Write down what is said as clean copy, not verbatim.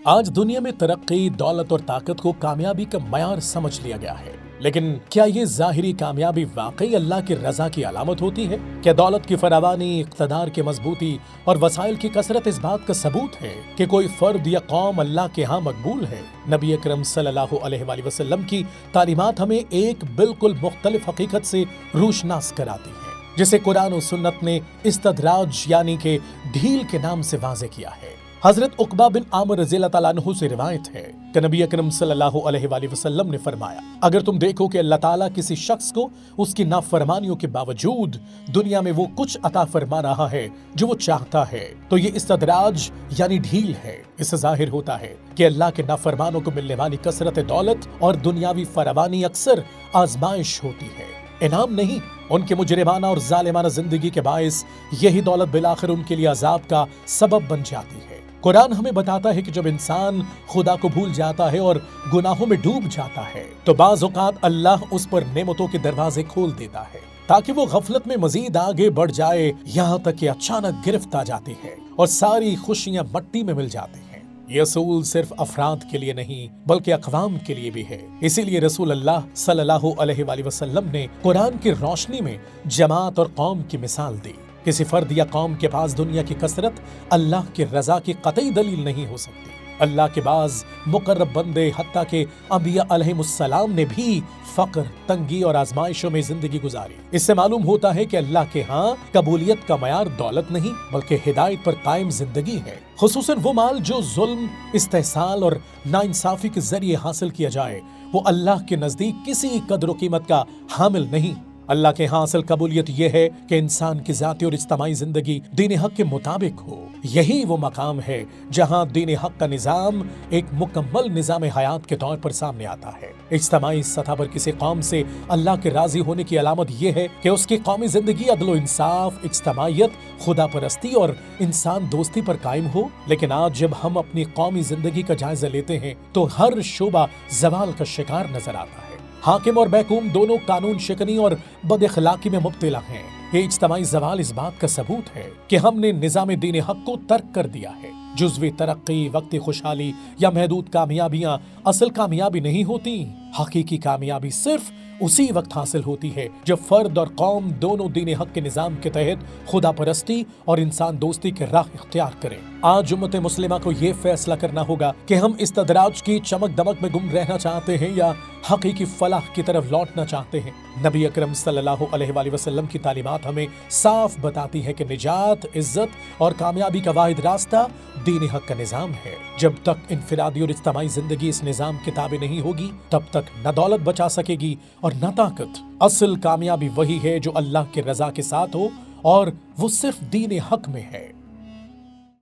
آج دنیا میں ترقی، دولت اور طاقت کو کامیابی کا معیار سمجھ لیا گیا ہے، لیکن کیا یہ ظاہری کامیابی واقعی اللہ کی رضا کی علامت ہوتی ہے؟ کیا دولت کی فراوانی، اقتدار کی مضبوطی اور وسائل کی کثرت اس بات کا ثبوت ہے کہ کوئی فرد یا قوم اللہ کے ہاں مقبول ہے؟ نبی اکرم صلی اللہ علیہ وآلہ وسلم کی تعلیمات ہمیں ایک بالکل مختلف حقیقت سے روشناس کراتی ہیں، جسے قرآن و سنت نے استدراج یعنی کہ ڈھیل کے نام سے واضح کیا ہے۔ حضرت عقبہ بن عامر رضی اللہ تعالیٰ عنہ سے روایت ہے کہ نبی اکرم صلی اللہ علیہ وآلہ وسلم نے فرمایا، اگر تم دیکھو کہ اللہ تعالیٰ کسی شخص کو اس کی نافرمانیوں کے باوجود دنیا میں وہ کچھ عطا فرما رہا ہے جو وہ چاہتا ہے، تو یہ استدراج یعنی ڈھیل ہے۔ اس سے ظاہر ہوتا ہے کہ اللہ کے نافرمانوں کو ملنے والی کثرت دولت اور دنیاوی فراوانی اکثر آزمائش ہوتی ہے، انعام نہیں۔ ان کے مجرمانہ اور ظالمانہ زندگی کے باعث یہی دولت بالآخر ان کے لیے عذاب کا سبب بن جاتی ہے۔ قرآن ہمیں بتاتا ہے کہ جب انسان خدا کو بھول جاتا ہے اور گناہوں میں ڈوب جاتا ہے تو بعض اوقات اللہ اس پر نعمتوں کے دروازے کھول دیتا ہے تاکہ وہ غفلت میں مزید آگے بڑھ جائے، یہاں تک کہ اچانک گرفت آ جاتی ہے اور ساری خوشیاں مٹی میں مل جاتی ہیں۔ یہ اصول صرف افراد کے لیے نہیں بلکہ اقوام کے لیے بھی ہے۔ اسی لیے رسول اللہ صلی اللہ علیہ وآلہ وسلم نے قرآن کی روشنی میں جماعت اور قوم کی مثال دی۔ کسی فرد یا قوم کے پاس دنیا کی کثرت اللہ کی رضا کی قطعی دلیل نہیں ہو سکتی۔ اللہ کے بعض مقرب بندے حتیٰ کہ انبیاء علیہم السلام نے بھی فقر، تنگی اور آزمائشوں میں زندگی گزاری۔ اس سے معلوم ہوتا ہے کہ اللہ کے ہاں قبولیت کا معیار دولت نہیں بلکہ ہدایت پر قائم زندگی ہے، خصوصاً وہ مال جو ظلم، استحصال اور ناانصافی کے ذریعے حاصل کیا جائے، وہ اللہ کے نزدیک کسی قدر و قیمت کا حامل نہیں۔ اللہ کے ہاں اصل قبولیت یہ ہے کہ انسان کی ذاتی اور اجتماعی زندگی دین حق کے مطابق ہو۔ یہی وہ مقام ہے جہاں دین حق کا نظام ایک مکمل نظام حیات کے طور پر سامنے آتا ہے۔ اجتماعی سطح پر کسی قوم سے اللہ کے راضی ہونے کی علامت یہ ہے کہ اس کی قومی زندگی عدل و انصاف، اجتماعیت، خدا پرستی اور انسان دوستی پر قائم ہو۔ لیکن آج جب ہم اپنی قومی زندگی کا جائزہ لیتے ہیں تو ہر شعبہ زوال کا شکار نظر آتا ہے۔ حاکم اور محکوم دونوں قانون شکنی اور بد اخلاقی میں مبتلا ہیں۔ یہ اجتماعی زوال اس بات کا ثبوت ہے کہ ہم نے نظام دین حق کو ترک کر دیا ہے۔ جزوی ترقی، وقتی خوشحالی یا محدود کامیابیاں اصل کامیابی نہیں ہوتی۔ حقیقی کامیابی صرف اسی وقت حاصل ہوتی ہے جب فرد اور قوم دونوں دین حق کے نظام کے تحت خدا پرستی اور انسان دوستی کے راہ اختیار کریں۔ آج امت مسلمہ کو یہ فیصلہ کرنا ہوگا کہ ہم استدراج کی چمک دمک میں گم رہنا چاہتے ہیں یا حقیقی فلاح کی طرف لوٹنا چاہتے ہیں۔ نبی اکرم صلی اللہ علیہ وآلہ وسلم کی تعلیمات ہمیں صاف بتاتی ہے کہ نجات، عزت اور کامیابی کا واحد راستہ دین حق کا نظام ہے۔ جب تک انفرادی اور اجتماعی زندگی اس نظام کے تابع نہیں ہوگی تب تک نہ دولت بچا سکے گی اور نہ طاقت۔ اصل کامیابی وہی ہے جو اللہ کی رضا کے ساتھ ہو اور وہ صرف دین حق میں ہے۔